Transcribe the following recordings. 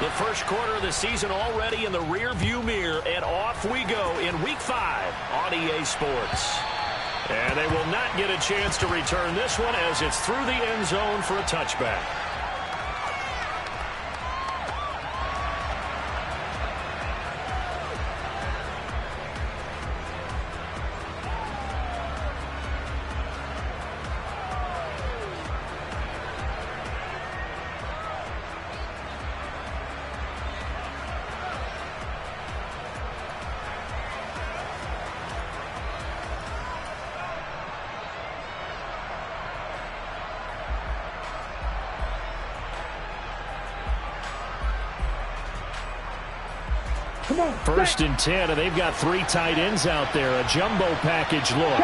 The first quarter of the season already in the rear-view mirror, and off we go in Week 5 on EA Sports. And they will not get a chance to return this one as it's through the end zone for a touchback. First and 10, and they've got 3 tight ends out there. A jumbo package look.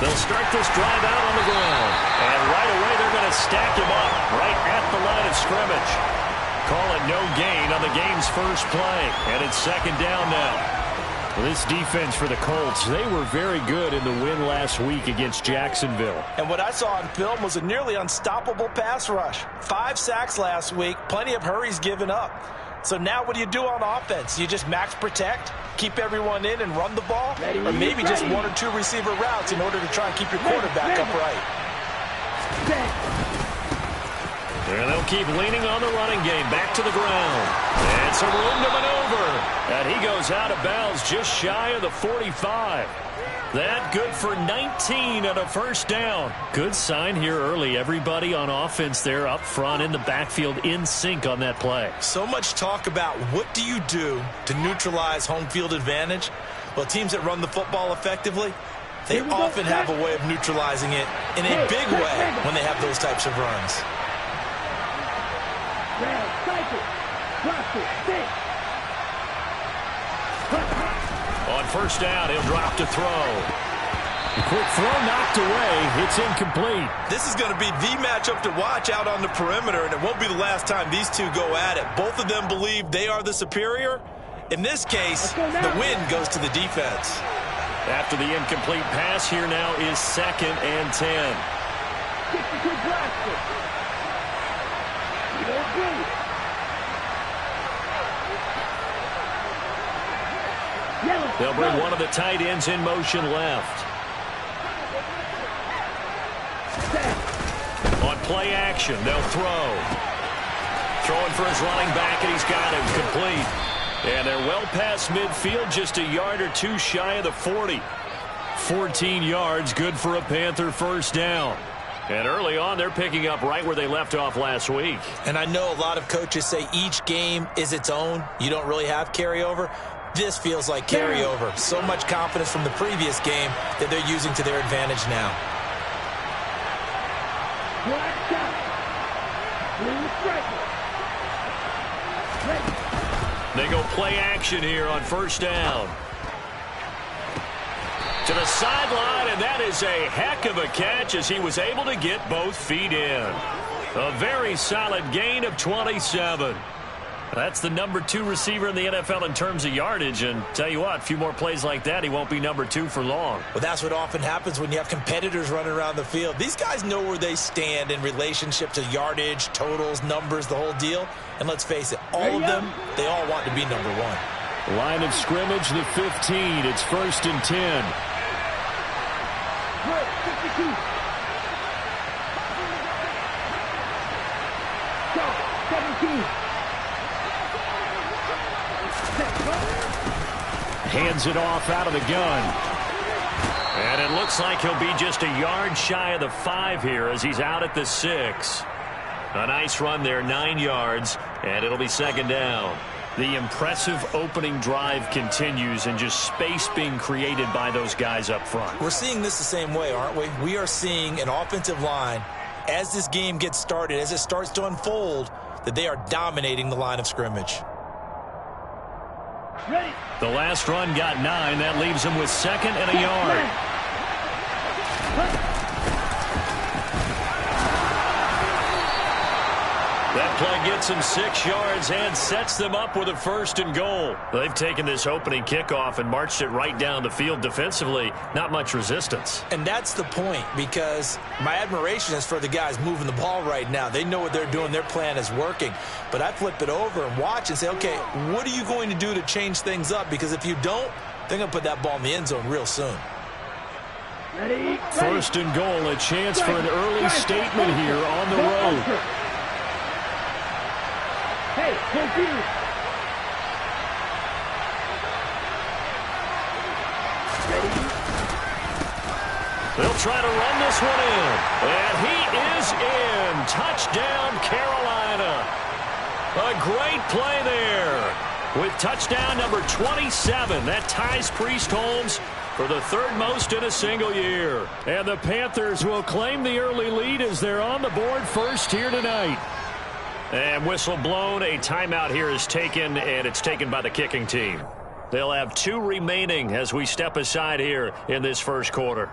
They'll start this drive out on the ground. And right away, they're going to stack him up right at the line of scrimmage. Call it no gain on the game's first play. And it's second down now. Well, this defense for the Colts, they were very good in the win last week against Jacksonville. And what I saw on film was a nearly unstoppable pass rush. 5 sacks last week, plenty of hurries given up. So now what do you do on offense? You just max protect, keep everyone in and run the ball? Or maybe just 1 or 2 receiver routes in order to try and keep your quarterback upright? And they'll keep leaning on the running game. Back to the ground. And some room to maneuver. And he goes out of bounds just shy of the 45. That good for 19 and a first down. Good sign here early. Everybody on offense there up front in the backfield in sync on that play. So much talk about what do you do to neutralize home field advantage? Well, teams that run the football effectively, they often have a way of neutralizing it in a big way when they have those types of runs. On first down, he'll drop to throw. A quick throw knocked away. It's incomplete. This is going to be the matchup to watch out on the perimeter, and it won't be the last time these two go at it. Both of them believe they are the superior. In this case, the win goes to the defense. After the incomplete pass, here now is second and 10. They'll bring one of the tight ends in motion left. On play action, they'll throw. Throwing for his running back, and he's got him complete. And they're well past midfield, just a yard or 2 shy of the 40. 14 yards, good for a Panther first down. And early on, they're picking up right where they left off last week. And I know a lot of coaches say each game is its own. You don't really have carryover. This feels like carryover. So much confidence from the previous game that they're using to their advantage now. They go play action here on first down. To the sideline, and that is a heck of a catch as he was able to get both feet in. A very solid gain of 27. That's the number 2 receiver in the NFL in terms of yardage, and tell you what, a few more plays like that, he won't be number 2 for long. Well, that's what often happens when you have competitors running around the field. These guys know where they stand in relationship to yardage, totals, numbers, the whole deal. And let's face it, all of them, they all want to be number 1. Line of scrimmage, the 15. It's first and 10. Hands it off out of the gun. And it looks like he'll be just a yard shy of the 5 here as he's out at the 6. A nice run there, 9 yards, and it'll be second down. The impressive opening drive continues and just space being created by those guys up front. We're seeing this the same way, aren't we? We are seeing an offensive line, as this game gets started, as it starts to unfold, that they are dominating the line of scrimmage. Ready. The last run got 9. That leaves him with second and a yard. That play gets him 6 yards and sets them up with a 1st and goal. They've taken this opening kickoff and marched it right down the field defensively. Not much resistance. And that's the point, because my admiration is for the guys moving the ball right now. They know what they're doing. Their plan is working. But I flip it over and watch and say, okay, what are you going to do to change things up? Because if you don't, they're going to put that ball in the end zone real soon. Ready. 1st and goal, a chance for an early statement here on the road. Hey, confused. Ready. They'll try to run this one in. And he is in. Touchdown, Carolina. A great play there. With touchdown number 27, that ties Priest Holmes for the 3rd most in a single year. And the Panthers will claim the early lead as they're on the board first here tonight. And whistle blown, a timeout here is taken, and it's taken by the kicking team. They'll have 2 remaining as we step aside here in this first quarter.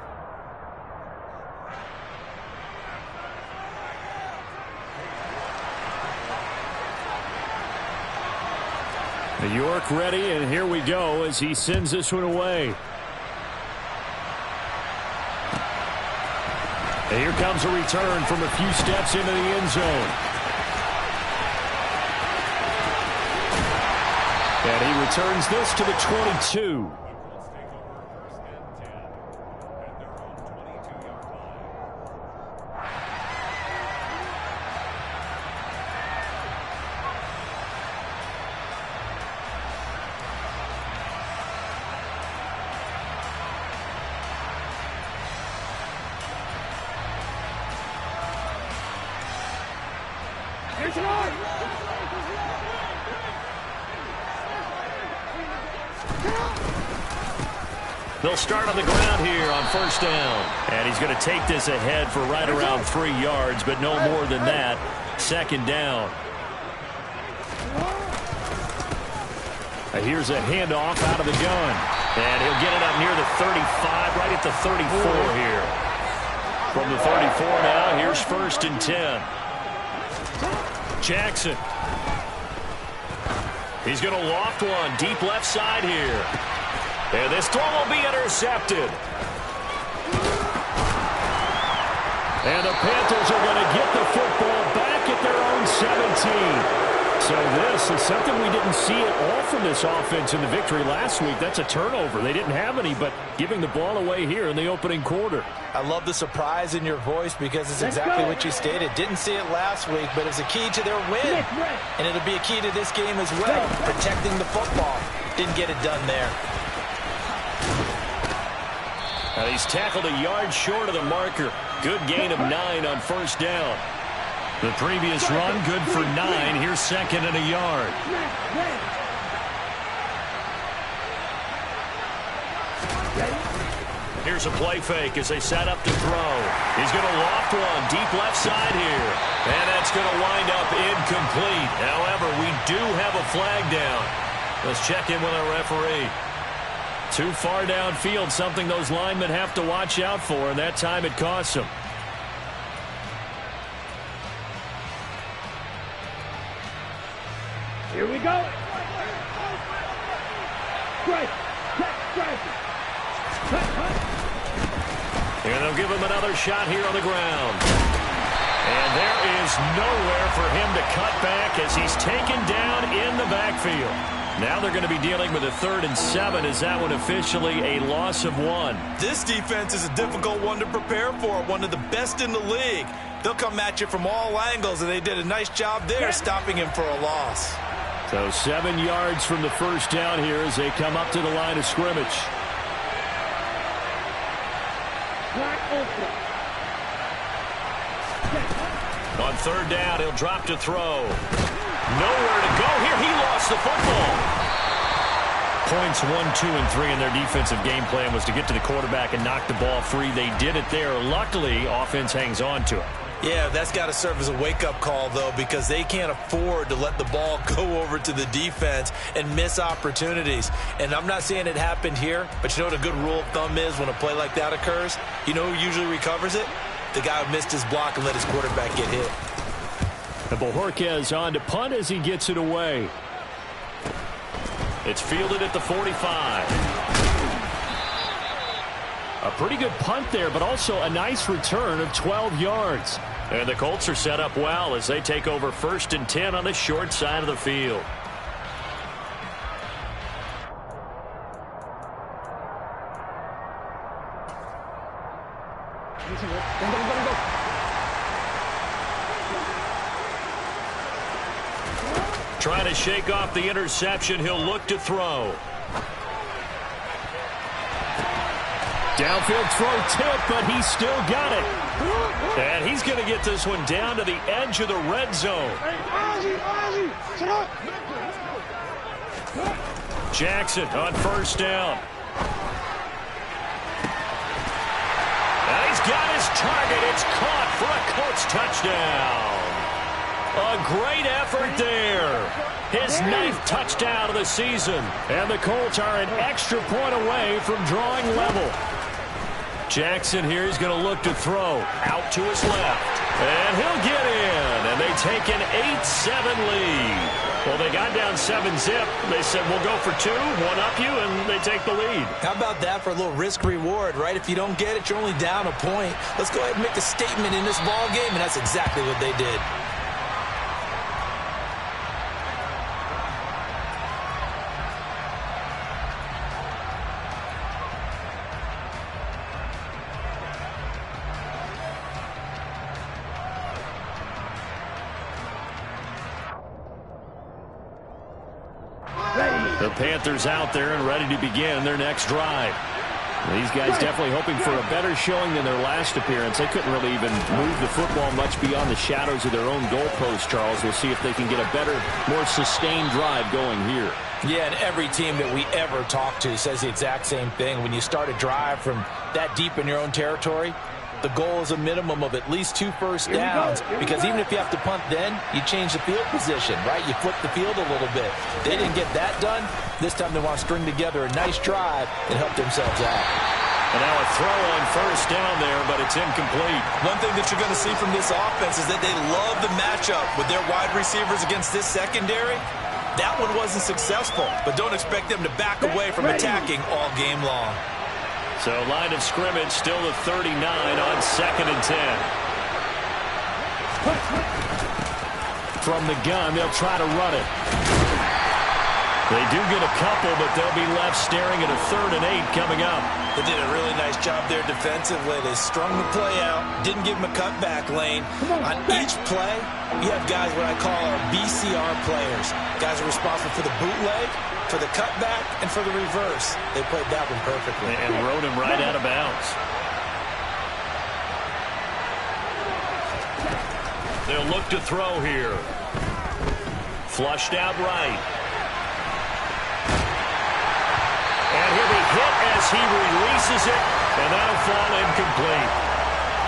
York ready, and here we go as he sends this one away. And here comes a return from a few steps into the end zone. And he returns this to the 22. They'll start on the ground here on 1st down. And he's going to take this ahead for right around 3 yards, but no more than that. 2nd down. Here's a handoff out of the gun. And he'll get it up near the 35, right at the 34 here. From the 34 now, here's 1st and 10. Jackson. He's going to loft one deep left side here. And this throw will be intercepted. And the Panthers are going to get the football back at their own 17. So this is something we didn't see at all from this offense in the victory last week. That's a turnover. They didn't have any, but giving the ball away here in the opening quarter. I love the surprise in your voice because it's exactly what you stated. Didn't see it last week, but it's a key to their win. And it'll be a key to this game as well, protecting the football. Didn't get it done there. And he's tackled a yard short of the marker. Good gain of 9 on 1st down. The previous run, good for 9. Here's 2nd and a yard. Here's a play fake as they set up to throw. He's going to loft one deep left side here. And that's going to wind up incomplete. However, we do have a flag down. Let's check in with our referee. Too far downfield, something those linemen have to watch out for, and that time it costs them. Here we go. Strike. And they'll give him another shot here on the ground. And there is nowhere for him to cut back as he's taken down in the backfield. Now they're going to be dealing with a 3rd and 7. Is that one officially a loss of 1? This defense is a difficult one to prepare for, one of the best in the league. They'll come at you from all angles, and they did a nice job there stopping him for a loss. So 7 yards from the 1st down here as they come up to the line of scrimmage. On 3rd down, he'll drop to throw. Nowhere to go here. He lost the football. Points 1, 2, and 3 in their defensive game plan was to get to the quarterback and knock the ball free. They did it there. Luckily, offense hangs on to it. Yeah, that's got to serve as a wake-up call, though, because they can't afford to let the ball go over to the defense and miss opportunities. And I'm not saying it happened here, but you know what a good rule of thumb is when a play like that occurs? You know who usually recovers it? The guy who missed his block and let his quarterback get hit. And Bojorquez on to punt as he gets it away. It's fielded at the 45. A pretty good punt there, but also a nice return of 12 yards. And the Colts are set up well as they take over 1st and 10 on the short side of the field. Trying to shake off the interception. He'll look to throw. Downfield throw tip, but he's still got it. And he's going to get this one down to the edge of the red zone. Jackson on 1st down. And he's got his target. It's caught for a Colts touchdown. A great effort there. His 9th touchdown of the season. And the Colts are an extra point away from drawing level. Jackson here is going to look to throw. Out to his left. And he'll get in. And they take an 8-7 lead. Well, they got down 7-zip. They said, we'll go for 2, one up you, and they take the lead. How about that for a little risk-reward, right? If you don't get it, you're only down a point. Let's go ahead and make a statement in this ball game, and that's exactly what they did. The Panthers out there and ready to begin their next drive. These guys definitely hoping for a better showing than their last appearance. They couldn't really even move the football much beyond the shadows of their own goalpost, Charles. We'll see if they can get a better, more sustained drive going here. Yeah, and every team that we ever talk to says the exact same thing. When you start a drive from that deep in your own territory, the goal is a minimum of at least 2 first downs, because even if you have to punt then, you change the field position, right? You flip the field a little bit. They didn't get that done. This time they want to string together a nice drive and help themselves out. And now a throw on 1st down there, but it's incomplete. One thing that you're going to see from this offense is that they love the matchup with their wide receivers against this secondary. That one wasn't successful, but don't expect them to back away from attacking all game long. So line of scrimmage still the 39 on 2nd and 10. From the gun, they'll try to run it. They do get a couple, but they'll be left staring at a 3rd and 8 coming up. They did a really nice job there defensively. They strung the play out, didn't give them a cutback lane. On each play, you have guys what I call our BCR players. Guys are responsible for the bootleg, for the cutback, and for the reverse. They played that one perfectly. And rode him right out of bounds. They'll look to throw here. Flushed out right. And he'll be hit as he releases it, and that'll fall incomplete.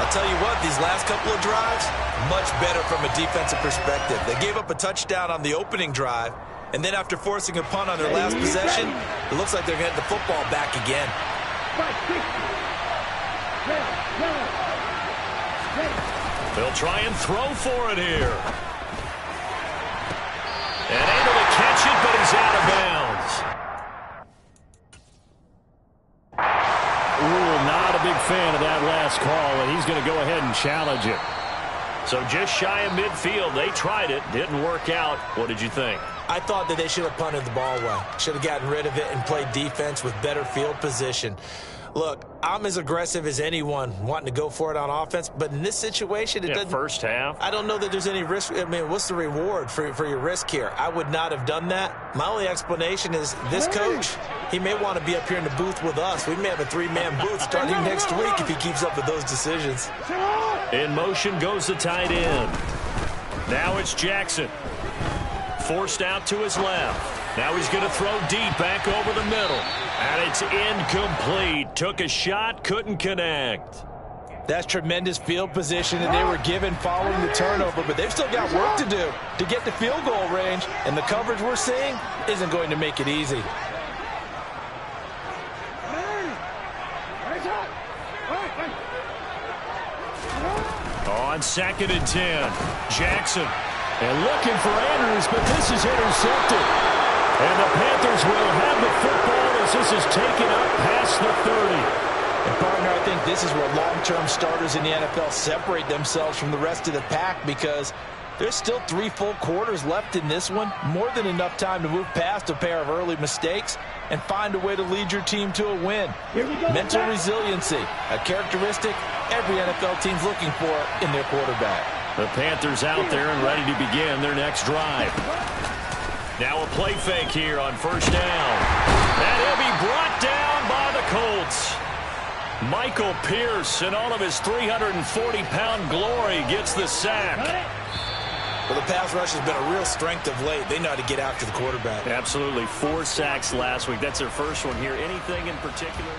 I'll tell you what, these last couple of drives, much better from a defensive perspective. They gave up a touchdown on the opening drive, and then after forcing a punt on their last possession, it looks like they're getting the football back again. They'll try and throw for it here. And able to catch it, but he's out of bounds. Ooh, not a big fan of that last call, and he's going to go ahead and challenge it. So just shy of midfield. They tried it. Didn't work out. What did you think? I thought that they should have punted the ball away. Should have gotten rid of it and played defense with better field position. Look, I'm as aggressive as anyone wanting to go for it on offense, but in this situation, it doesn't. First half. I don't know that there's any risk. I mean, what's the reward for your risk here? I would not have done that. My only explanation is this coach, he may want to be up here in the booth with us. We may have a 3-man booth starting next week if he keeps up with those decisions. In motion goes the tight end. Now it's Jackson. Forced out to his left. Now he's going to throw deep back over the middle. And it's incomplete. Took a shot, couldn't connect. That's tremendous field position that they were given following the turnover, but they've still got work to do to get the field goal range, and the coverage we're seeing isn't going to make it easy. On 2nd and 10, Jackson And looking for Andrews, but this is intercepted. And the Panthers will have the football as this is taken up past the 30. And partner, I think this is where long-term starters in the NFL separate themselves from the rest of the pack, because there's still 3 full quarters left in this one. More than enough time to move past a pair of early mistakes and find a way to lead your team to a win. Mental resiliency, a characteristic every NFL team's looking for in their quarterback. The Panthers out there and ready to begin their next drive. Now a play fake here on first down. And he'll be brought down by the Colts. Michael Pierce, in all of his 340-pound glory, gets the sack. Well, the pass rush has been a real strength of late. They know how to get after the quarterback. Absolutely. 4 sacks last week. That's their first one here. Anything in particular?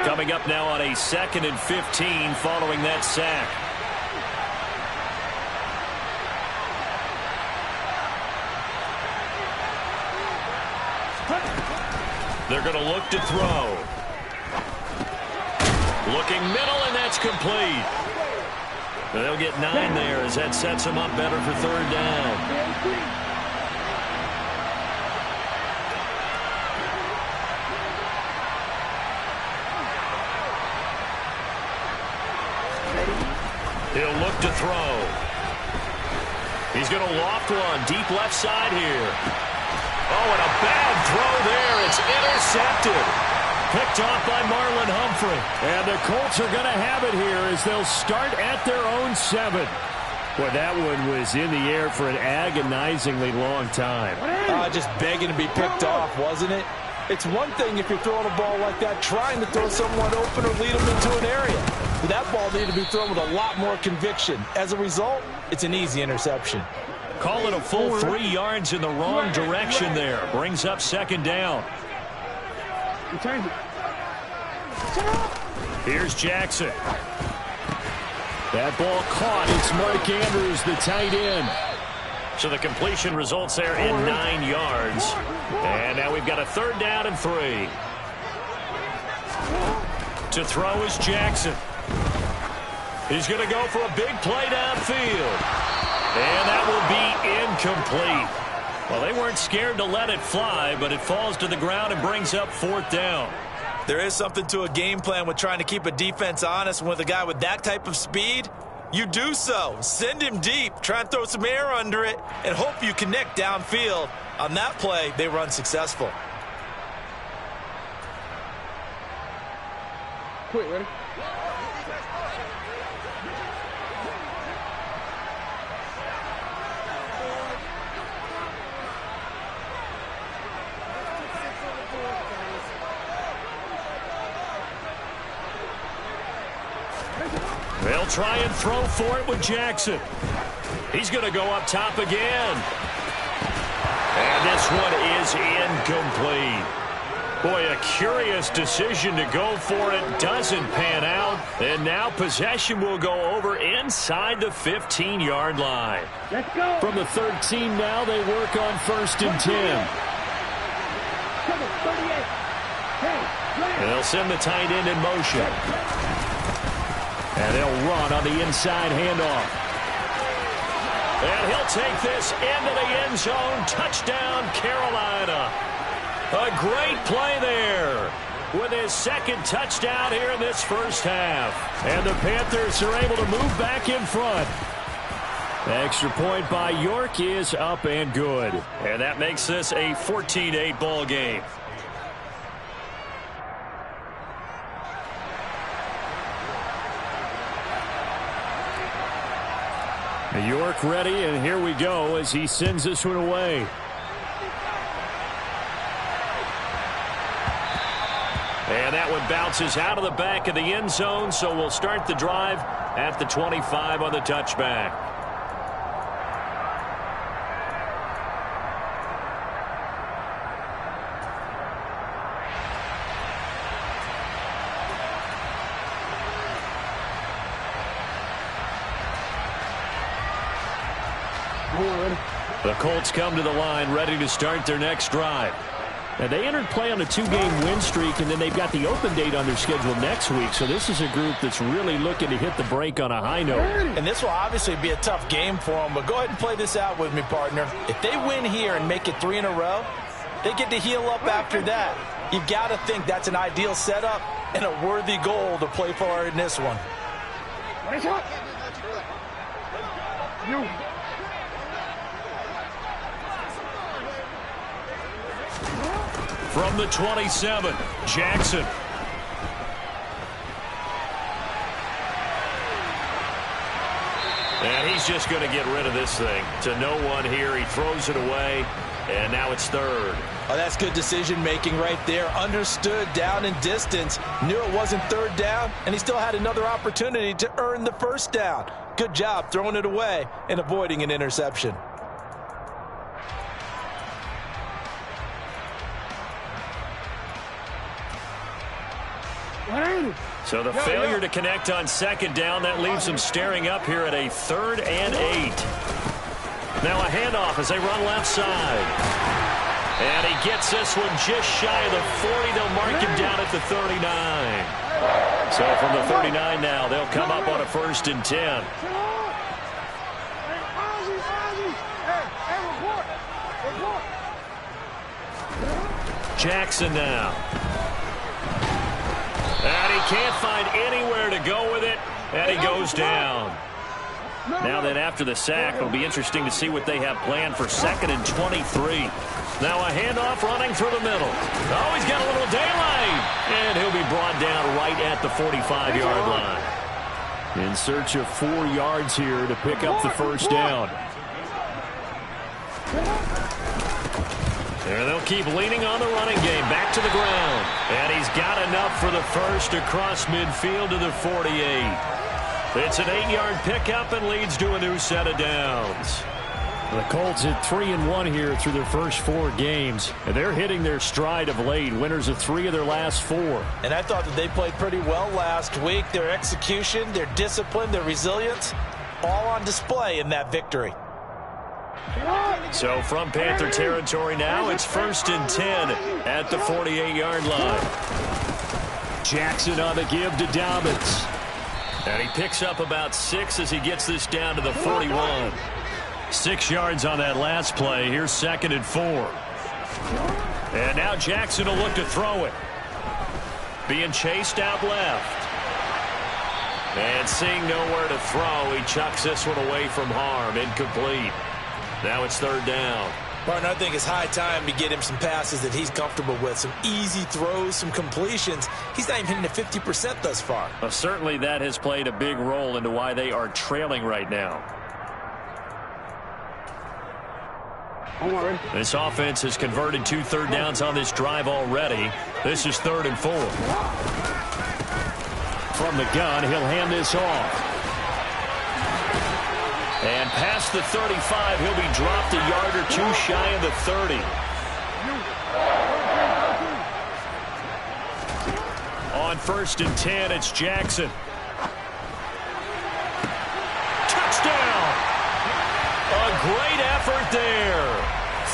Coming up now on a 2nd and 15 following that sack. They're going to look to throw. Looking middle, and that's complete. They'll get 9 there as that sets them up better for 3rd down. He'll look to throw. He's going to loft one deep left side here. Oh, and a bad throw there. It's intercepted. Picked off by Marlon Humphrey. And the Colts are going to have it here as they'll start at their own 7. Boy, that one was in the air for an agonizingly long time. Just begging to be picked off, wasn't it? It's one thing if you're throwing a ball like that, trying to throw someone open or lead them into an area. But that ball needed to be thrown with a lot more conviction. As a result, it's an easy interception. Call it a full 3 yards in the wrong direction there. Brings up 2nd down. Here's Jackson. That ball caught. It's Mark Andrews, the tight end. So the completion results there in 9 yards. And now we've got a 3rd down and 3. To throw is Jackson. He's going to go for a big play downfield. And that will be incomplete. Well, they weren't scared to let it fly, but it falls to the ground and brings up 4th down. There is something to a game plan with trying to keep a defense honest. With a guy with that type of speed, you do so. Send him deep. Try and throw some air under it and hope you connect downfield. On that play, they were unsuccessful. Quick, ready? They'll try and throw for it with Jackson. He's going to go up top again. And this one is incomplete. Boy, a curious decision to go for it. Doesn't pan out. And now possession will go over inside the 15-yard line. Let's go. From the 13 now, they work on 1st and 10. Come on, 38. Hey, And they'll send the tight end in motion. And they'll run on the inside handoff. And he'll take this into the end zone. Touchdown, Carolina. A great play there with his 2nd touchdown here in this first half. And the Panthers are able to move back in front. The extra point by York is up and good. And that makes this a 14-8 ball game. York ready, and here we go as he sends this one away. And that one bounces out of the back of the end zone, so we'll start the drive at the 25 on the touchback. The Colts come to the line ready to start their next drive. Now, they entered play on a 2-game win streak, and then they've got the open date on their schedule next week. So this is a group that's really looking to hit the break on a high note. And this will obviously be a tough game for them, but go ahead and play this out with me, partner. If they win here and make it 3 in a row, they get to heal up after that. You've got to think that's an ideal setup and a worthy goal to play for in this one. From the 27, Jackson. And he's just going to get rid of this thing. To no one here. He throws it away, and now it's third. Oh, that's good decision-making right there. Understood down and distance. Knew it wasn't third down, and he still had another opportunity to earn the first down. Good job throwing it away and avoiding an interception. So the failure to connect on second down, that leaves them staring up here at a 3rd and 8. Now a handoff as they run left side. And he gets this one just shy of the 40. They'll mark him down at the 39. So from the 39 now, they'll come up on a 1st and 10. Jackson now. And he can't find anywhere to go with it, and he goes down. Now then, after the sack, it'll be interesting to see what they have planned for 2nd and 23. Now a handoff running through the middle. Oh, he's got a little daylight. And he'll be brought down right at the 45-yard line. In search of 4 yards here to pick up the first down. And they'll keep leaning on the running game. Back to the ground. And he's got enough for the first across midfield to the 48. It's an 8-yard pickup and leads to a new set of downs. The Colts at 3-1 here through their first 4 games. And they're hitting their stride of late. Winners of 3 of their last 4. And I thought that they played pretty well last week. Their execution, their discipline, their resilience, all on display in that victory. So from Panther territory now, it's 1st and 10 at the 48-yard line. Jackson on the give to Dobbins. And he picks up about 6 as he gets this down to the 41. 6 yards on that last play. Here's 2nd and 4. And now Jackson will look to throw it. Being chased out left. And seeing nowhere to throw, he chucks this one away from harm. Incomplete. Now it's 3rd down. Partner, I think it's high time to get him some passes that he's comfortable with. Some easy throws, some completions. He's not even hitting the 50% thus far. Well, certainly that has played a big role into why they are trailing right now. This offense has converted 2 third downs on this drive already. This is 3rd and 4. From the gun, he'll hand this off. And past the 35, he'll be dropped a yard or 2 shy of the 30. On 1st and 10, it's Jackson. Touchdown! A great effort there.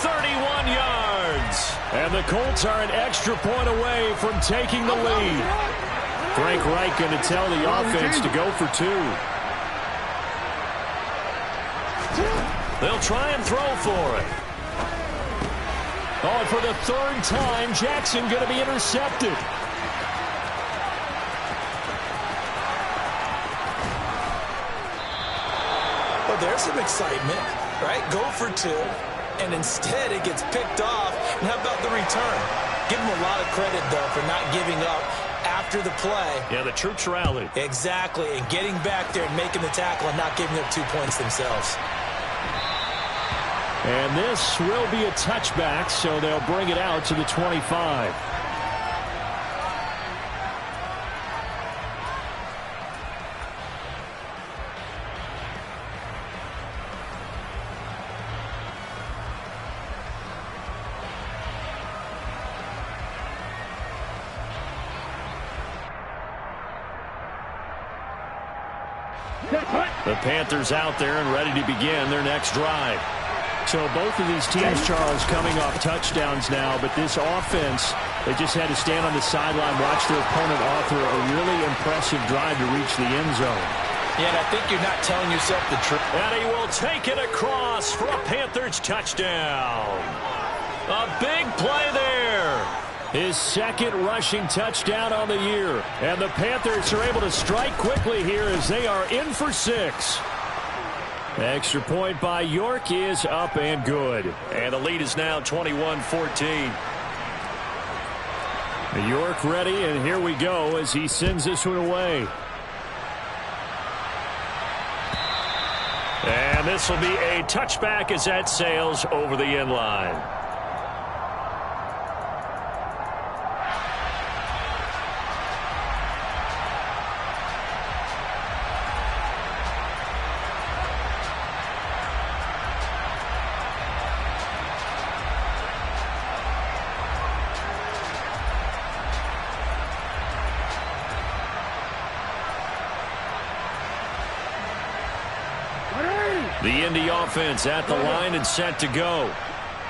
31 yards. And the Colts are an extra point away from taking the lead. Frank Reich going to tell the offense to go for 2. They'll try and throw for it. Oh, and for the 3rd time, Jackson going to be intercepted. Well, there's some excitement, right? Go for 2, and instead it gets picked off. And how about the return? Give him a lot of credit, though, for not giving up after the play. Yeah, the troops rallied. Exactly, and getting back there and making the tackle and not giving up 2 points themselves. And this will be a touchback, so they'll bring it out to the 25. The Panthers out there and ready to begin their next drive. So both of these teams, Charles, coming off touchdowns now, but this offense, they just had to stand on the sideline, watch their opponent author a really impressive drive to reach the end zone. Yeah, and I think you're not telling yourself the truth. And he will take it across for a Panthers touchdown. A big play there. His second rushing touchdown on the year. And the Panthers are able to strike quickly here as they are in for 6. Extra point by York is up and good. And the lead is now 21-14. York ready, and here we go as he sends this one away. And this will be a touchback as that sails over the end line. The Indy offense at the line and set to go.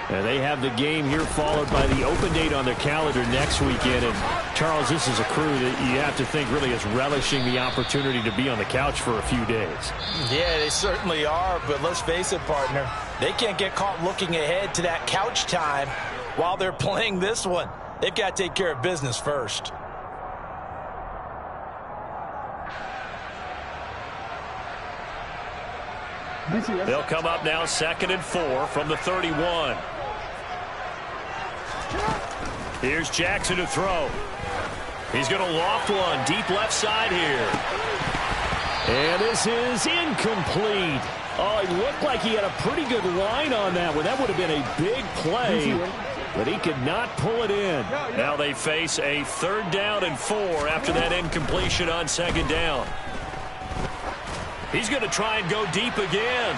And they have the game here followed by the open date on their calendar next weekend. And, Charles, this is a crew that you have to think really is relishing the opportunity to be on the couch for a few days. Yeah, they certainly are. But let's face it, partner, they can't get caught looking ahead to that couch time while they're playing this one. They've got to take care of business first. They'll come up now 2nd and 4 from the 31. Here's Jackson to throw. He's going to loft one deep left side here. And this is incomplete. Oh, it looked like he had a pretty good line on that one. That would have been a big play, but he could not pull it in. Now they face a 3rd down and 4 after that incompletion on 2nd down. He's going to try and go deep again.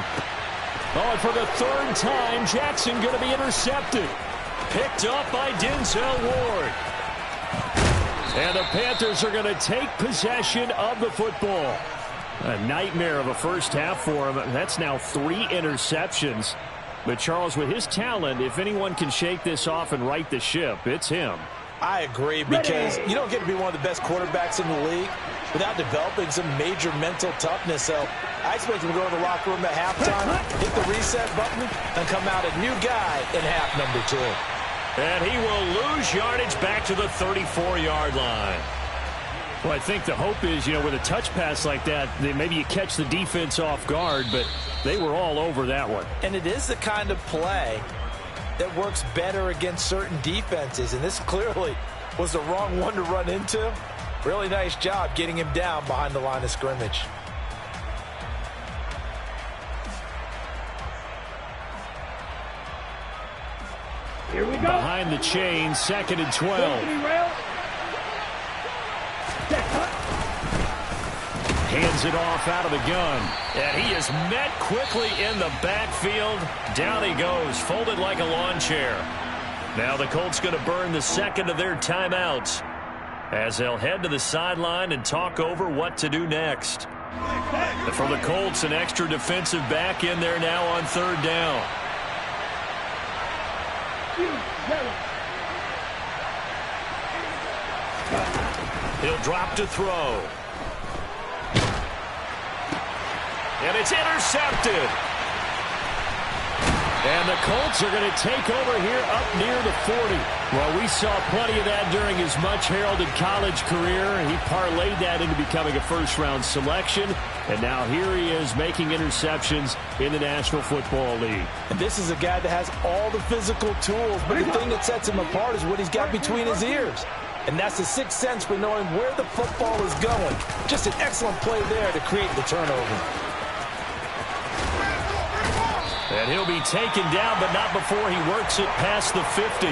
Oh, and for the 3rd time, Jackson going to be intercepted. Picked up by Denzel Ward. And the Panthers are going to take possession of the football. A nightmare of a first half for him. That's now 3 interceptions. But Charles, with his talent, if anyone can shake this off and right the ship, it's him. I agree, because you don't get to be one of the best quarterbacks in the league without developing some major mental toughness. So I expect him to go to the locker room at halftime, hit the reset button, and come out a new guy in half number 2. And he will lose yardage back to the 34-yard line. Well, I think the hope is, with a touch pass like that, maybe you catch the defense off guard, but they were all over that one. And it is the kind of play that works better against certain defenses, and this clearly was the wrong one to run into. Really nice job getting him down behind the line of scrimmage. Here we go. Behind the chain, 2nd and 12. Hands it off out of the gun. And he is met quickly in the backfield. Down he goes, folded like a lawn chair. Now the Colts going to burn the 2nd of their timeouts as they'll head to the sideline and talk over what to do next. And for the Colts, an extra defensive back in there now on 3rd down. He'll drop to throw. And it's intercepted. And the Colts are going to take over here up near the 40. Well, we saw plenty of that during his much-heralded college career. He parlayed that into becoming a first-round selection. And now here he is making interceptions in the National Football League. And this is a guy that has all the physical tools, but the thing that sets him apart is what he's got between his ears. And that's the sixth sense for knowing where the football is going. Just an excellent play there to create the turnover. And he'll be taken down, but not before he works it past the 50.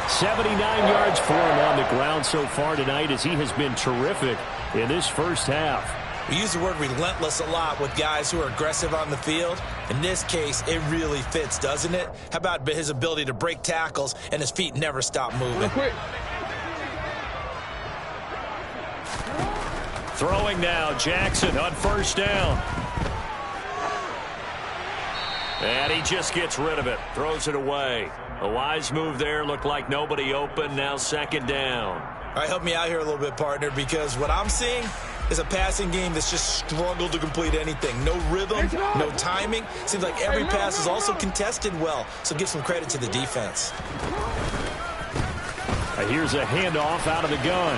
79 yards for him on the ground so far tonight as he has been terrific in this first half. We use the word relentless a lot with guys who are aggressive on the field. In this case, it really fits, doesn't it? How about his ability to break tackles and his feet never stop moving? Throwing now, Jackson on first down. And he just gets rid of it, throws it away. A wise move there, looked like nobody open, now second down. All right, help me out here a little bit, partner, because what I'm seeing is a passing game that's just struggled to complete anything. No rhythm, no timing. Seems like every pass is also contested well, so give some credit to the defense. Here's a handoff out of the gun.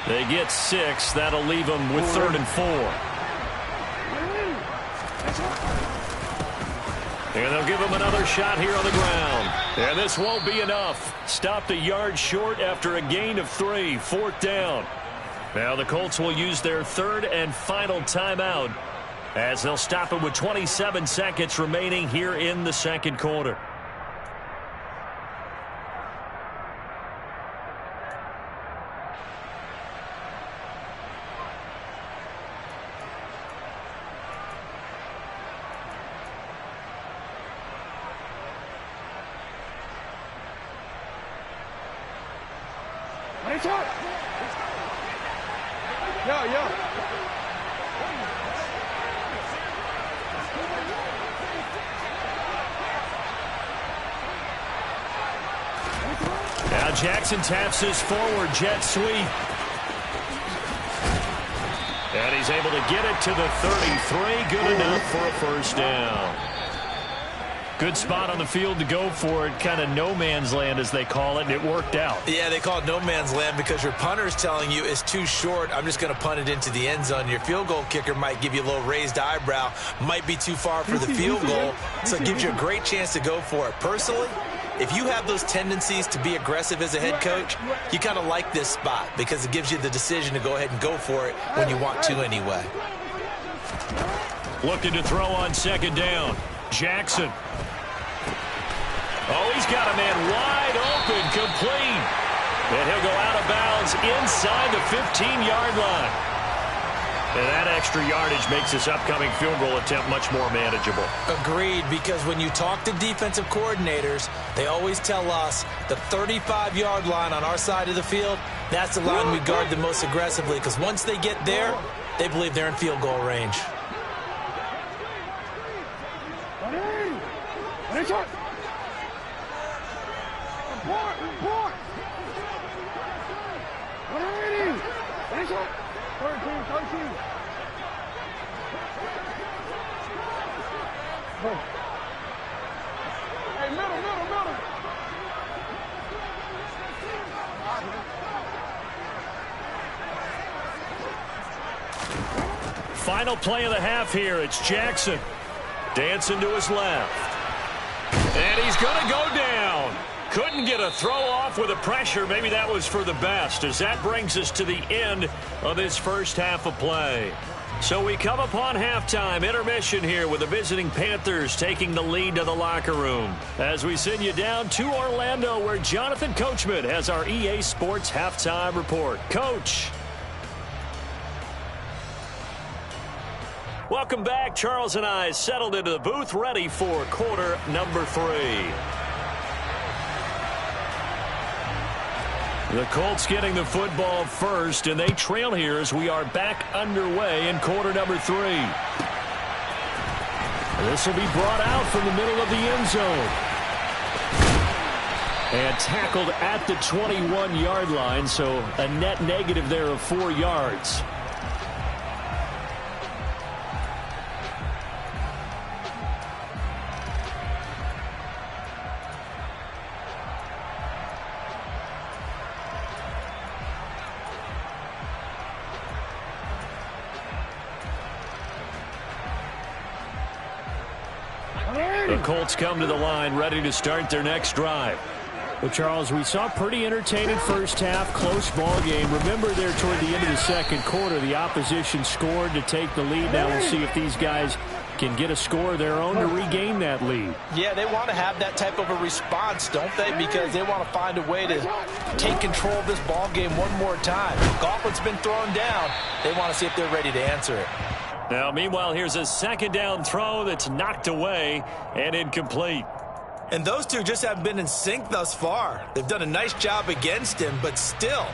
They get 6. That'll leave them with 3rd and 4. And they'll give him another shot here on the ground. And this won't be enough. Stopped a yard short after a gain of 3. 4th down. Now the Colts will use their 3rd and final timeout as they'll stop it with 27 seconds remaining here in the second quarter. Now Jackson taps his forward jet sweep. And he's able to get it to the 33. Good enough for a first down. Good spot on the field to go for it. Kind of no man's land, as they call it, and it worked out. Yeah, they call it no man's land because your punter's telling you it's too short. I'm just going to punt it into the end zone. Your field goal kicker might give you a little raised eyebrow. Might be too far for the field goal, so it gives you a great chance to go for it. Personally, if you have those tendencies to be aggressive as a head coach, you kind of like this spot because it gives you the decision to go ahead and go for it when you want to anyway. Looking to throw on second down. Jackson. Oh, he's got a man wide open, complete. And he'll go out of bounds inside the 15-yard line. And that extra yardage makes this upcoming field goal attempt much more manageable. Agreed, because when you talk to defensive coordinators, they always tell us the 35-yard line on our side of the field, that's the line we guard the most aggressively, because once they get there, they believe they're in field goal range. Final play of the half here. It's Jackson. Dancing to his left. And he's going to go down. Couldn't get a throw off with the pressure. Maybe that was for the best, as that brings us to the end of this first half of play. So we come upon halftime intermission here with the visiting Panthers taking the lead to the locker room. As we send you down to Orlando, where Jonathan Coachman has our EA Sports halftime report. Coach. Welcome back. Charles and I settled into the booth, ready for quarter number 3. The Colts getting the football first, and they trail here as we are back underway in quarter number 3. This will be brought out from the middle of the end zone. And tackled at the 21-yard line, so a net negative there of 4 yards. The Colts come to the line, ready to start their next drive. Well, Charles, we saw a pretty entertaining first half, close ball game. Remember there toward the end of the second quarter, the opposition scored to take the lead. Now we'll see if these guys can get a score of their own to regain that lead. Yeah, they want to have that type of a response, don't they? Because they want to find a way to take control of this ball game one more time. Gauntlet's been thrown down. They want to see if they're ready to answer it. Now, meanwhile, here's a second down throw that's knocked away and incomplete. And those two just haven't been in sync thus far. They've done a nice job against him, but still,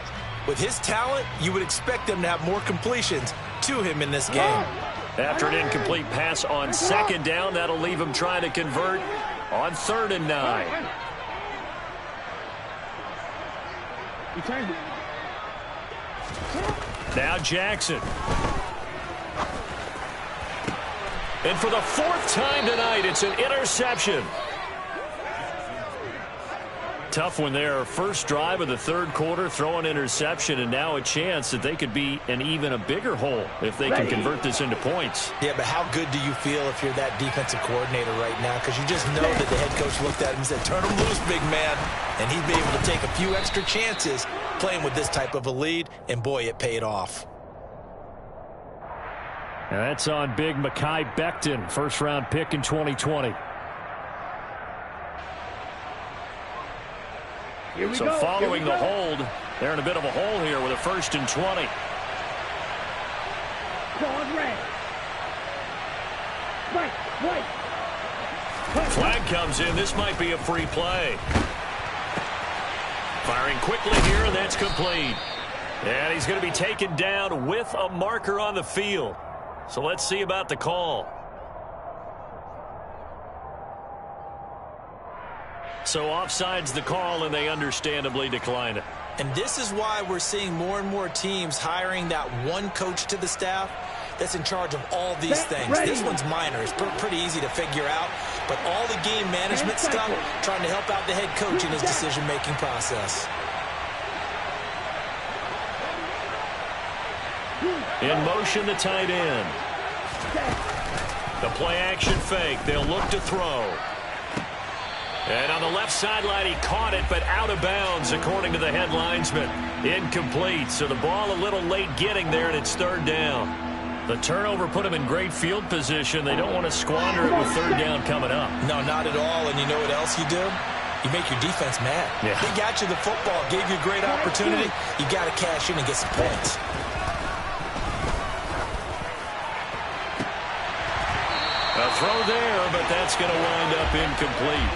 With his talent, you would expect them to have more completions to him in this game. After an incomplete pass on second down, that'll leave him trying to convert on 3rd and 9. Now Jackson. And for the 4th time tonight, it's an interception. Tough one there. First drive of the 3rd quarter, throw an interception, and now a chance that they could be in even a bigger hole if they can convert this into points. Yeah, but how good do you feel if you're that defensive coordinator right now? Because you just know that the head coach looked at him and said, turn him loose, big man. And he'd be able to take a few extra chances playing with this type of a lead, and boy, it paid off. And that's on big Mekhi Becton, first-round pick in 2020. So following the hold, they're in a bit of a hole here with a 1st and 20. Flag comes in. This might be a free play. Firing quickly here, and that's complete. And he's going to be taken down with a marker on the field. So let's see about the call. So offside's the call, and they understandably decline it. And this is why we're seeing more and more teams hiring that one coach to the staff that's in charge of all these things. This one's minor. It's pretty easy to figure out. But all the game management stuff, trying to help out the head coach in his decision-making process. In motion, the tight end. The play-action fake. They'll look to throw. And on the left sideline, he caught it, but out of bounds, according to the head linesman. Incomplete, so the ball a little late getting there, and it's 3rd down. The turnover put him in great field position. They don't want to squander it with 3rd down coming up. No, not at all, and you know what else you do? You make your defense mad. Yeah. They got you the football, gave you a great opportunity. You got to cash in and get some points. A throw there, but that's going to wind up incomplete.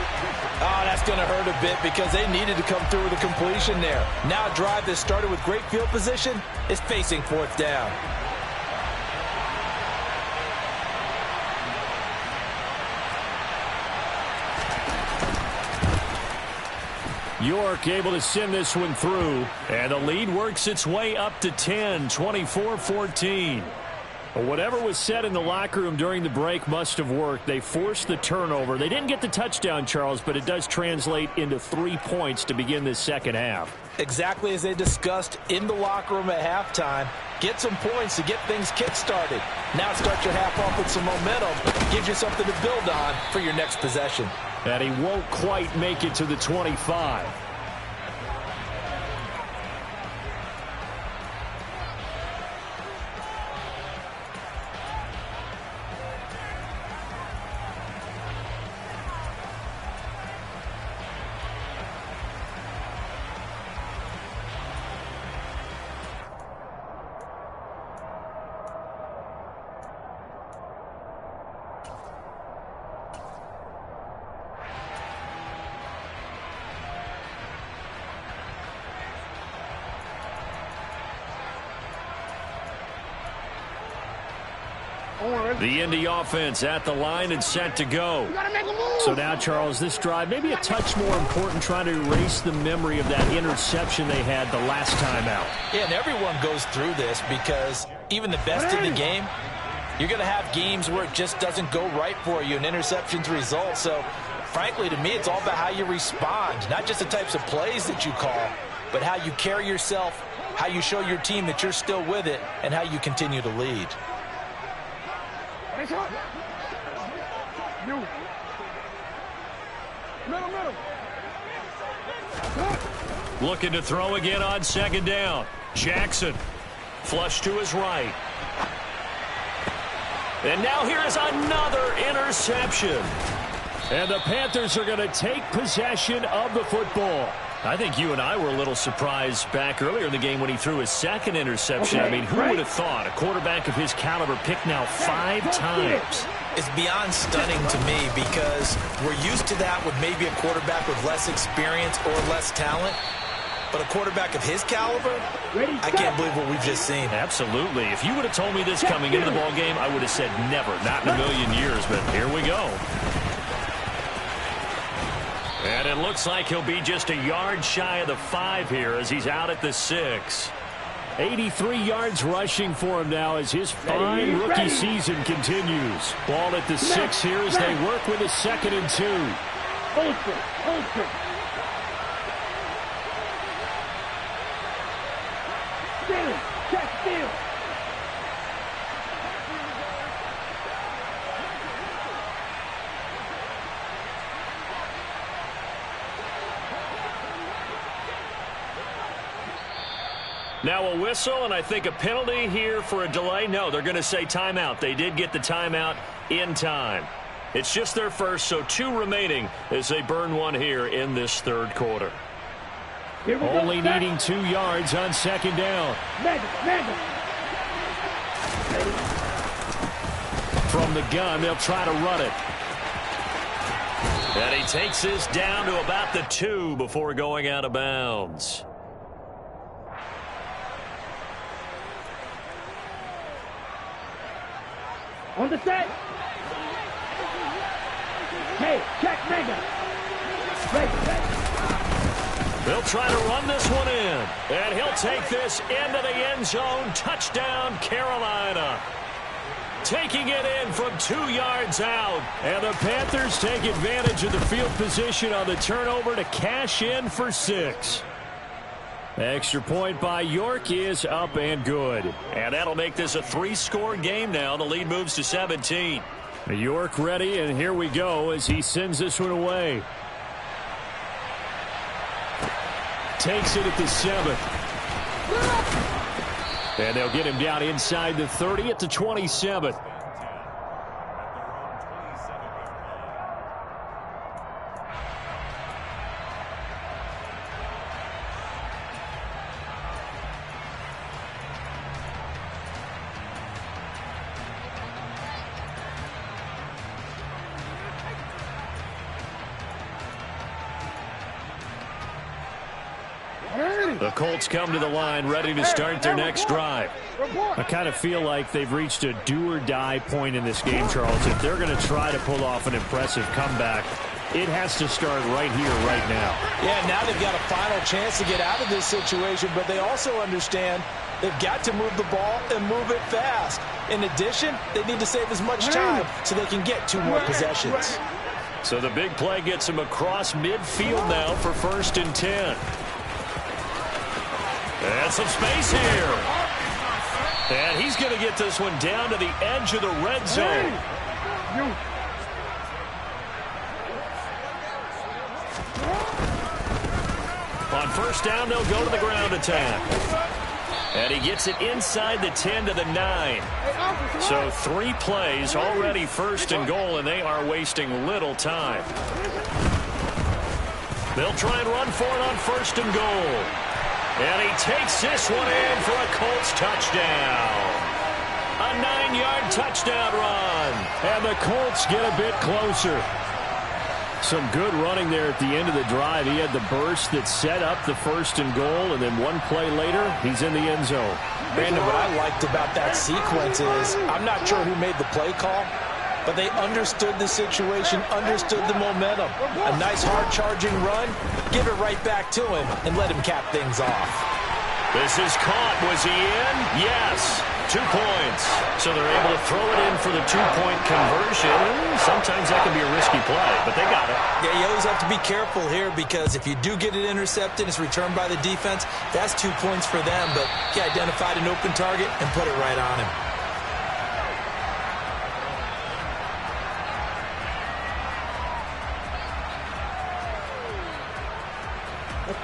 Oh, that's going to hurt a bit because they needed to come through with a completion there. Now a drive that started with great field position is facing 4th down. York able to send this one through. And the lead works its way up to 10, 24-14. Well, whatever was said in the locker room during the break must have worked. They forced the turnover. They didn't get the touchdown, Charles, but it does translate into 3 points to begin this second half. Exactly as they discussed in the locker room at halftime. Get some points to get things kick-started. Now start your half off with some momentum. Gives you something to build on for your next possession. And he won't quite make it to the 25. The Indy offense at the line and set to go. So now, Charles, this drive maybe a touch more important, trying to erase the memory of that interception they had the last time out. Yeah, and everyone goes through this because even the best in the game, you're going to have games where it just doesn't go right for you, and interceptions result. So, frankly, to me, it's all about how you respond, not just the types of plays that you call, but how you carry yourself, how you show your team that you're still with it, and how you continue to lead. Looking to throw again on second down. Jackson. Flush to his right. And now here is another interception. And the Panthers are going to take possession of the football. I think you and I were a little surprised back earlier in the game when he threw his second interception. I mean, who would have thought a quarterback of his caliber picked now 5 times? It's beyond stunning to me because we're used to that with maybe a quarterback with less experience or less talent. But a quarterback of his caliber, I can't believe what we've just seen. Absolutely. If you would have told me this coming into the ballgame, I would have said never, not in a million years, but here we go. And it looks like he'll be just a yard shy of the 5 here as he's out at the 6. 83 yards rushing for him now as his fine rookie season continues. Ball at the 6 here as they work with a 2nd and 2. Check steal. Now a whistle, and I think a penalty here for a delay. No, they're going to say timeout. They did get the timeout in time. It's just their first, so 2 remaining as they burn 1 here in this 3rd quarter. Only needing 2 yards on 2nd down. From the gun, they'll try to run it. And he takes this down to about the 2 before going out of bounds. On the set. Hey, check mega. They'll try to run this one in. And he'll take this into the end zone. Touchdown, Carolina. Taking it in from 2 yards out. And the Panthers take advantage of the field position on the turnover to cash in for 6. Extra point by York is up and good. And that'll make this a 3-score game now. The lead moves to 17. York ready, and here we go as he sends this one away. Takes it at the 7. And they'll get him down inside the 30 at the 27. The Colts come to the line ready to start their next drive. I kind of feel like they've reached a do-or-die point in this game, Charles. If they're going to try to pull off an impressive comeback, it has to start right here, right now. Yeah, now they've got a final chance to get out of this situation, but they also understand they've got to move the ball and move it fast. In addition, they need to save as much time so they can get 2 more possessions. So the big play gets him across midfield now for 1st and 10. And some space here. And he's going to get this one down to the edge of the red zone. On 1st down, they'll go to the ground attack. And he gets it inside the 10 to the 9. So 3 plays, already 1st and goal, and they are wasting little time. They'll try and run for it on 1st and goal. And he takes this one in for a Colts touchdown. A 9-yard touchdown run. And the Colts get a bit closer. Some good running there at the end of the drive. He had the burst that set up the 1st and goal, and then 1 play later, he's in the end zone. Brandon, what I liked about that sequence is I'm not sure who made the play call, but they understood the situation, understood the momentum. A nice hard-charging run, give it right back to him, and let him cap things off. This is caught. Was he in? Yes. 2 points. So they're able to throw it in for the 2-point conversion. Sometimes that can be a risky play, but they got it. Yeah, you always have to be careful here because if you do get it intercepted, it's returned by the defense, that's 2 points for them, but he identified an open target and put it right on him.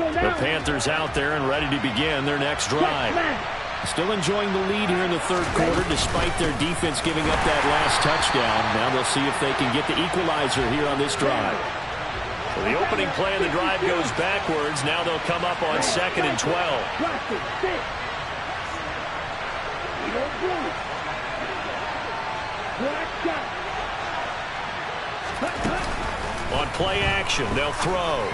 The Panthers out there and ready to begin their next drive. Still enjoying the lead here in the 3rd quarter despite their defense giving up that last touchdown. Now they'll see if they can get the equalizer here on this drive. So the opening play of the drive goes backwards. Now they'll come up on 2nd and 12. On play action, they'll throw.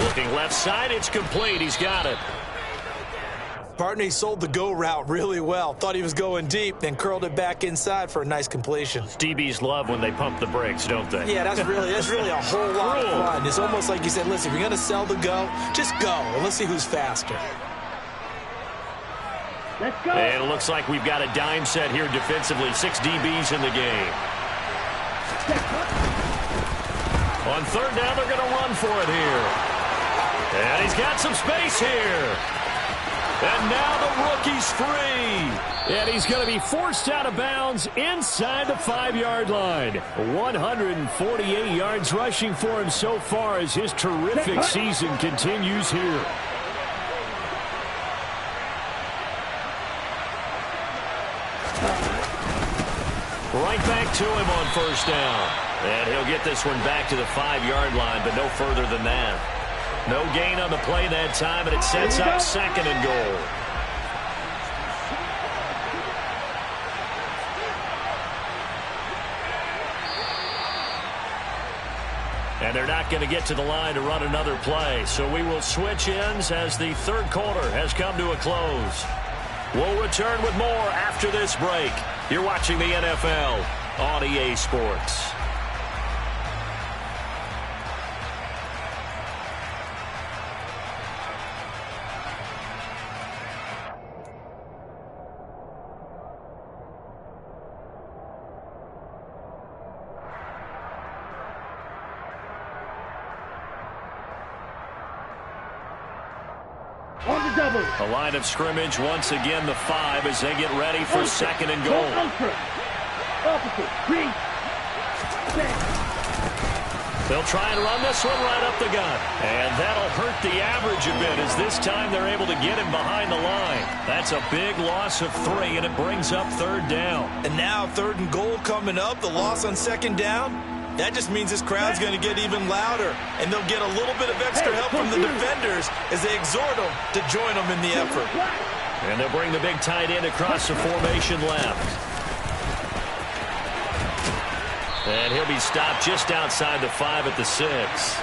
Looking left side, it's complete. He's got it. Partner, he sold the go route really well. Thought he was going deep, then curled it back inside for a nice completion. DBs love when they pump the brakes, don't they? Yeah, that's really a whole lot of fun. It's almost like you said, listen, if you're going to sell the go, just go, and let's see who's faster. Let's go. And it looks like we've got a dime set here defensively. 6 DBs in the game. On third down, they're going to run for it here. And he's got some space here. And now the rookie's free. And he's going to be forced out of bounds inside the 5-yard line. 148 yards rushing for him so far as his terrific season continues here. Right back to him on first down. And he'll get this one back to the 5-yard line, but no further than that. No gain on the play that time, and it sets up second and goal. And they're not going to get to the line to run another play, so we will switch ends as the third quarter has come to a close. We'll return with more after this break. You're watching the NFL on EA Sports. A line of scrimmage, once again the 5 as they get ready for second and goal. They'll try and run this one right up the gut. And that'll hurt the average a bit as this time they're able to get him behind the line. That's a big loss of 3, and it brings up third down. And now third and goal coming up, the loss on second down. That just means this crowd's going to get even louder, and they'll get a little bit of extra help from the defenders as they exhort them to join them in the effort. And they'll bring the big tight end across the formation left. And he'll be stopped just outside the 5 at the 6.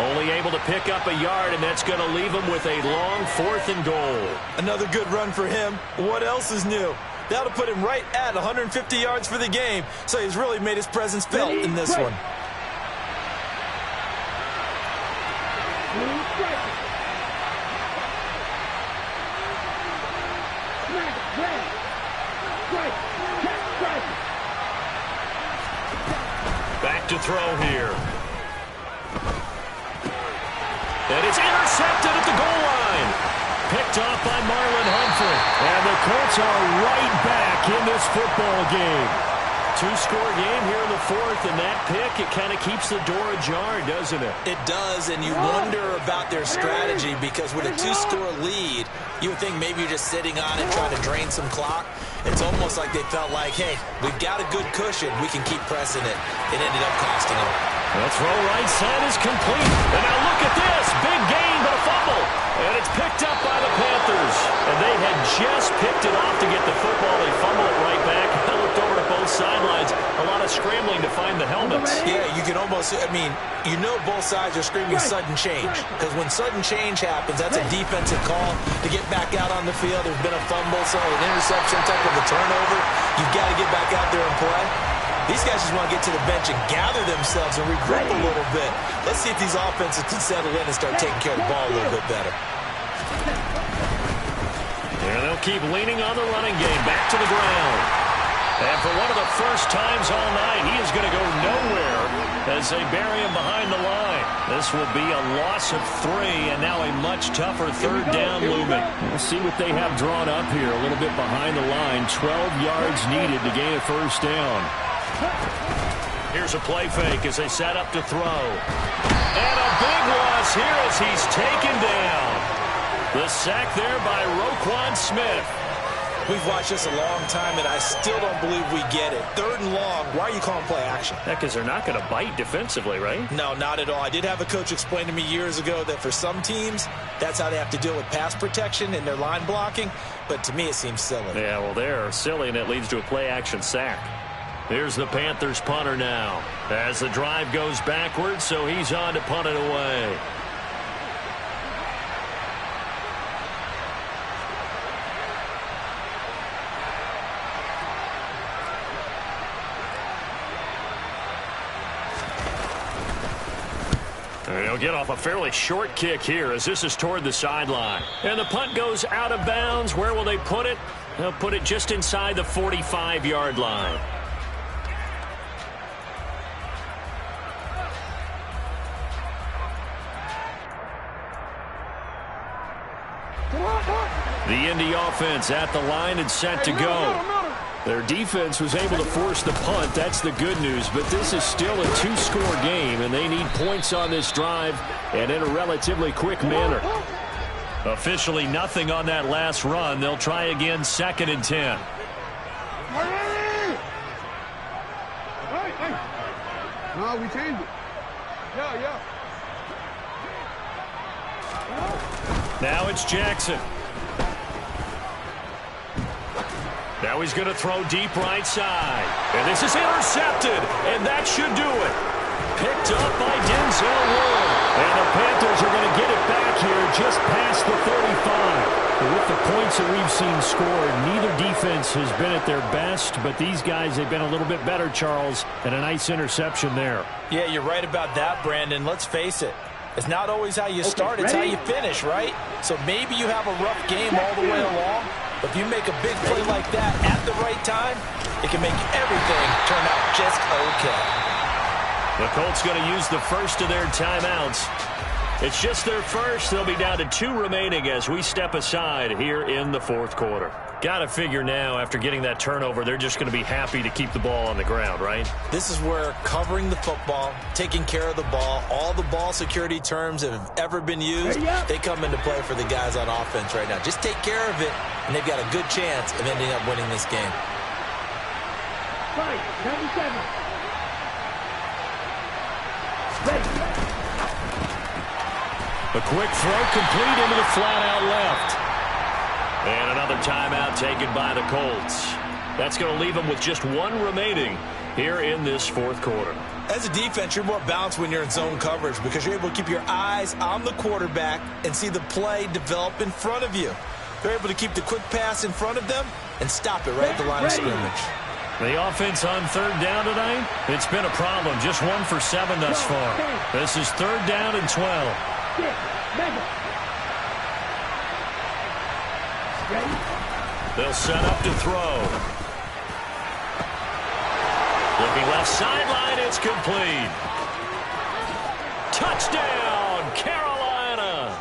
Only able to pick up a yard, and that's going to leave him with a long 4th and goal. Another good run for him. What else is new? That'll put him right at 150 yards for the game, so he's really made his presence felt in this one. Back to throw here. And it's intercepted at the goal line. Picked off by Marlon Humphrey. And the Colts are right back in this football game. 2-score game here in the 4th, and that pick, it kind of keeps the door ajar, doesn't it? It does, and you wonder about their strategy because with a 2-score lead, you would think maybe you're just sitting on it trying to drain some clock. It's almost like they felt like, hey, we've got a good cushion. We can keep pressing it. It ended up costing them. The throw right side is complete. And now look at this. Big gain, but a fumble. And it's picked up by the Panthers. And they had just picked it off to get the football. They fumble it right back. I looked over to both sidelines. A lot of scrambling to find the helmets. Yeah, you can almost, I mean, you know both sides are screaming sudden change. Because when sudden change happens, that's a defensive call to get back out on the field. There's been a fumble, so an interception, type of a turnover. You've got to get back out there and play. These guys just want to get to the bench and gather themselves and regroup a little bit. Let's see if these offenses can settle in and start taking care of the ball a little bit better. And they'll keep leaning on the running game. Back to the ground. And for one of the first times all night, he is going to go nowhere as they bury him behind the line. This will be a loss of 3, and now a much tougher third down looming. We'll see what they have drawn up here. A little bit behind the line. 12 yards needed to gain a first down. Here's a play fake as they set up to throw. And a big loss here as he's taken down. The sack there by Roquan Smith. We've watched this a long time, and I still don't believe we get it. Third and long, why are you calling play action? Yeah, because they're not going to bite defensively, right? No, not at all. I did have a coach explain to me years ago that for some teams, that's how they have to deal with pass protection and their line blocking. But to me, it seems silly. Yeah, well, they're silly, and it leads to a play action sack. Here's the Panthers punter now as the drive goes backwards, so he's on to punt it away. And he'll get off a fairly short kick here as this is toward the sideline. And the punt goes out of bounds. Where will they put it? They'll put it just inside the 45-yard line. The Indy offense at the line and set to go. Their defense was able to force the punt. That's the good news. But this is still a two-score game, and they need points on this drive and in a relatively quick manner. Officially nothing on that last run. They'll try again 2nd and 10. No, we changed it. Yeah. Now it's Jackson. Now he's going to throw deep right side. And this is intercepted. And that should do it. Picked up by Denzel Ward. And the Panthers are going to get it back here just past the 35. With the points that we've seen scored, neither defense has been at their best. But these guys, they've been a little bit better, Charles. And a nice interception there. Yeah, you're right about that, Brandon. Let's face it. It's not always how you start, it's how you finish, right? So maybe you have a rough game all the way along, but if you make a big play like that at the right time, it can make everything turn out just okay. The Colts going to use the first of their timeouts. It's just their first. They'll be down to 2 remaining as we step aside here in the 4th quarter. Got to figure now, after getting that turnover, they're just going to be happy to keep the ball on the ground, right? This is where covering the football, taking care of the ball, all the ball security terms that have ever been used, they come into play for the guys on offense right now. Just take care of it, and they've got a good chance of ending up winning this game. Right, 97. A quick throw complete into the flat-out left. And another timeout taken by the Colts. That's going to leave them with just 1 remaining here in this 4th quarter. As a defense, you're more balanced when you're in zone coverage because you're able to keep your eyes on the quarterback and see the play develop in front of you. They're able to keep the quick pass in front of them and stop it right at the line of scrimmage. The offense on 3rd down tonight, it's been a problem. Just 1 for 7 thus far. This is 3rd down and 12. They'll set up to throw. Looking left sideline, it's complete. Touchdown, Carolina.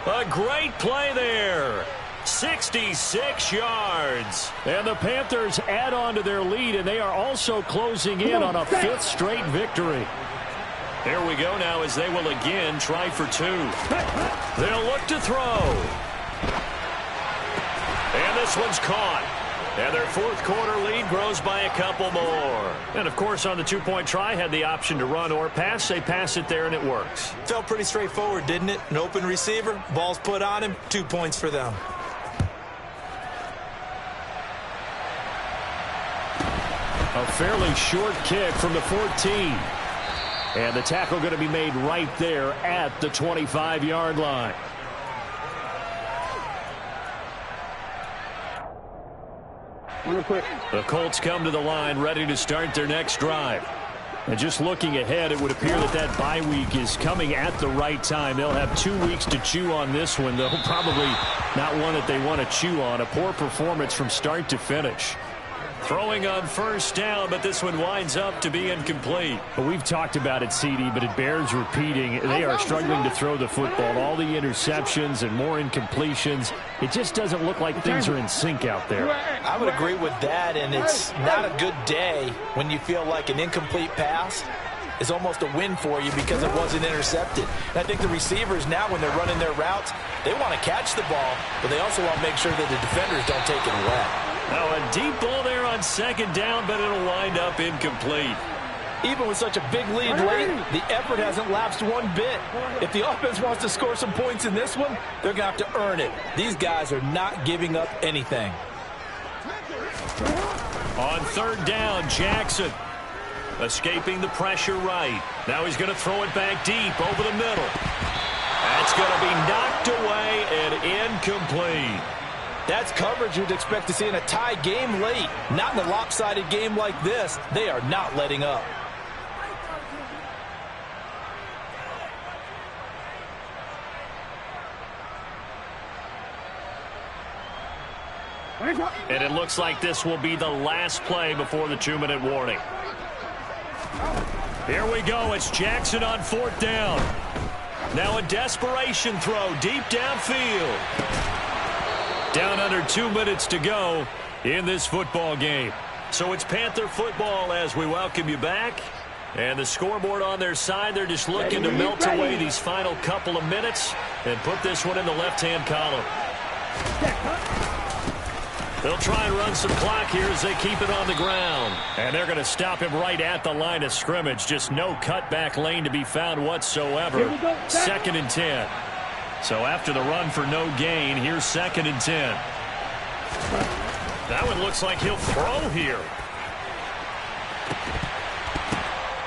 A great play there. 66 yards. And the Panthers add on to their lead, and they are also closing in on a 5th straight victory. Here we go now as they will again try for 2. They'll look to throw. And this one's caught. And their 4th quarter lead grows by a couple more. And, of course, on the 2-point try, had the option to run or pass. They pass it there, and it works. Felt pretty straightforward, didn't it? An open receiver, ball's put on him, 2 points for them. A fairly short kick from the 14. And the tackle going to be made right there at the 25-yard line. The Colts come to the line ready to start their next drive. And just looking ahead, it would appear that bye week is coming at the right time. They'll have 2 weeks to chew on this one, though probably not one that they want to chew on. A poor performance from start to finish. Throwing on 1st down, but this one winds up to be incomplete. Well, we've talked about it, CD, but it bears repeating. They are struggling to throw the football. All the interceptions and more incompletions. It just doesn't look like things are in sync out there. I would agree with that, and it's not a good day when you feel like an incomplete pass is almost a win for you because it wasn't intercepted. And I think the receivers now, when they're running their routes, they want to catch the ball, but they also want to make sure that the defenders don't take it away. Now a deep ball there on 2nd down, but it'll wind up incomplete. Even with such a big lead late, the effort hasn't lapsed one bit. If the offense wants to score some points in this one, they're going to have to earn it. These guys are not giving up anything. On 3rd down, Jackson escaping the pressure right. Now he's going to throw it back deep over the middle. That's going to be knocked away and incomplete. That's coverage you'd expect to see in a tie game late. Not in a lopsided game like this. They are not letting up. And it looks like this will be the last play before the 2-minute warning. Here we go. It's Jackson on 4th down. Now a desperation throw deep downfield. Down under 2 minutes to go in this football game. So it's Panther football as we welcome you back. And the scoreboard on their side, they're just looking to melt away these final couple of minutes and put this one in the left-hand column. They'll try and run some clock here as they keep it on the ground. And they're going to stop him right at the line of scrimmage. Just no cutback lane to be found whatsoever. 2nd and 10. So after the run for no gain, here's 2nd and 10. That one looks like he'll throw here.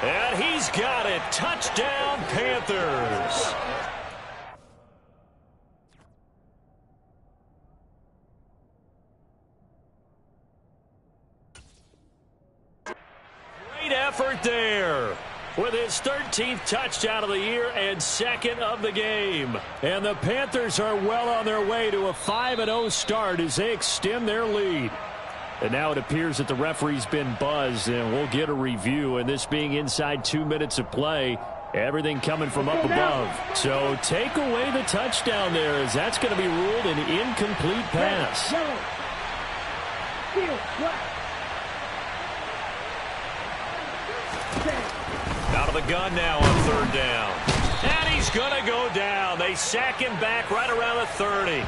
And he's got it. Touchdown, Panthers. Great effort there with his 13th touchdown of the year and 2nd of the game. And the Panthers are well on their way to a 5-0 start as they extend their lead. And now it appears that the referee's been buzzed, and we'll get a review. And this being inside 2 minutes of play, everything coming from up above. So take away the touchdown there, as that's going to be ruled an incomplete pass. Out of the gun now on 3rd down. And he's going to go down. They sack him back right around the 30.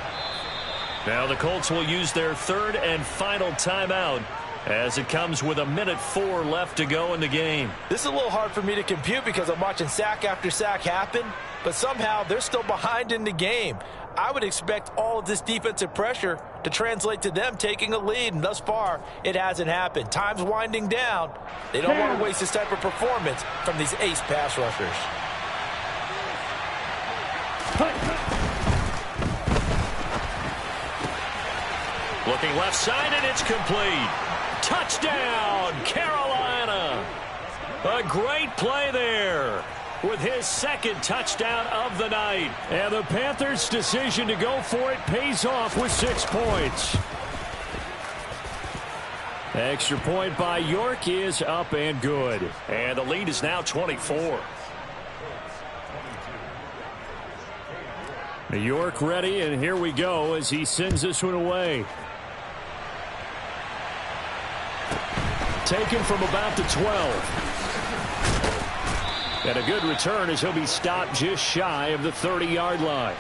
Now the Colts will use their 3rd and final timeout as it comes with 1:04 left to go in the game. This is a little hard for me to compute because I'm watching sack after sack happen, but somehow they're still behind in the game. I would expect all of this defensive pressure to translate to them taking a lead, and thus far it hasn't happened. Time's winding down. They don't want to waste this type of performance from these ace pass rushers. Looking left side, and it's complete. Touchdown, Carolina. A great play there with his 2nd touchdown of the night. And the Panthers' decision to go for it pays off with 6 points. Extra point by York is up and good. And the lead is now 24. York ready, and here we go as he sends this one away. Taken from about the 12. And a good return as he'll be stopped just shy of the 30-yard line.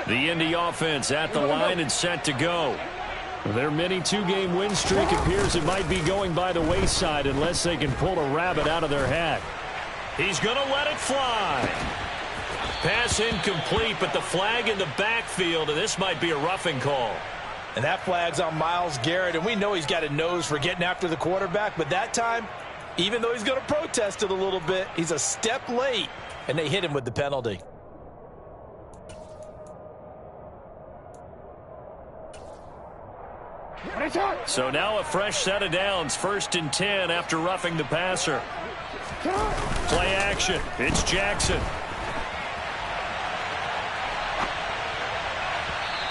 The Indy offense at the line and set to go. Their mini 2-game win streak appears it might be going by the wayside unless they can pull a rabbit out of their hat. He's going to let it fly. Pass incomplete, but the flag in the backfield, and this might be a roughing call. And that flag's on Myles Garrett, and we know he's got a nose for getting after the quarterback, but that time, even though he's going to protest it a little bit, he's a step late, and they hit him with the penalty. So now a fresh set of downs, 1st and 10 after roughing the passer. Play action. It's Jackson.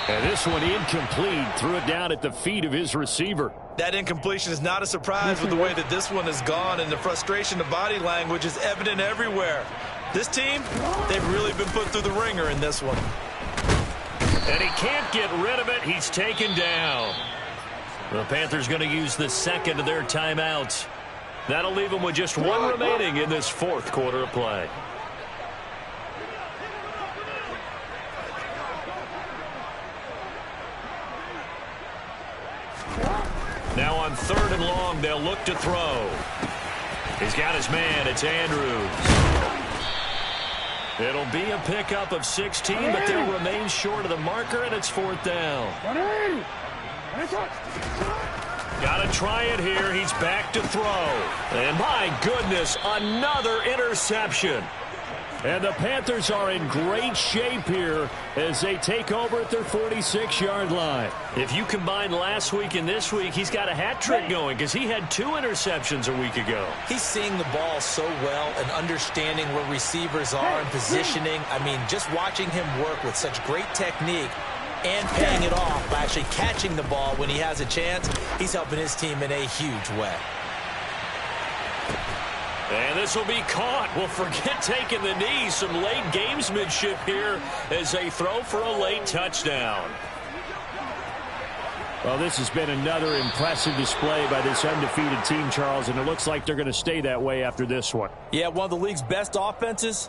And this one incomplete. Threw it down at the feet of his receiver. That incompletion is not a surprise with the way that this one has gone, and the frustration of body language is evident everywhere. This team, they've really been put through the ringer in this one. And he can't get rid of it. He's taken down. The Panthers going to use the 2nd of their timeouts. That'll leave them with just 1 remaining in this 4th quarter of play. Now on 3rd and long, they'll look to throw. He's got his man. It's Andrews. It'll be a pickup of 16, but they'll remain short of the marker, and it's 4th down. Got to try it here. He's back to throw. And my goodness, another interception. And the Panthers are in great shape here as they take over at their 46-yard line. If you combine last week and this week, he's got a hat trick going because he had 2 interceptions a week ago. He's seeing the ball so well and understanding where receivers are and positioning. I mean, just watching him work with such great technique and paying it off by actually catching the ball when he has a chance, he's helping his team in a huge way. And this will be caught. Well, forget taking the knee. Some late gamesmanship here as they throw for a late touchdown. Well, this has been another impressive display by this undefeated team, Charles, and it looks like they're going to stay that way after this one. Yeah, one of the league's best offenses,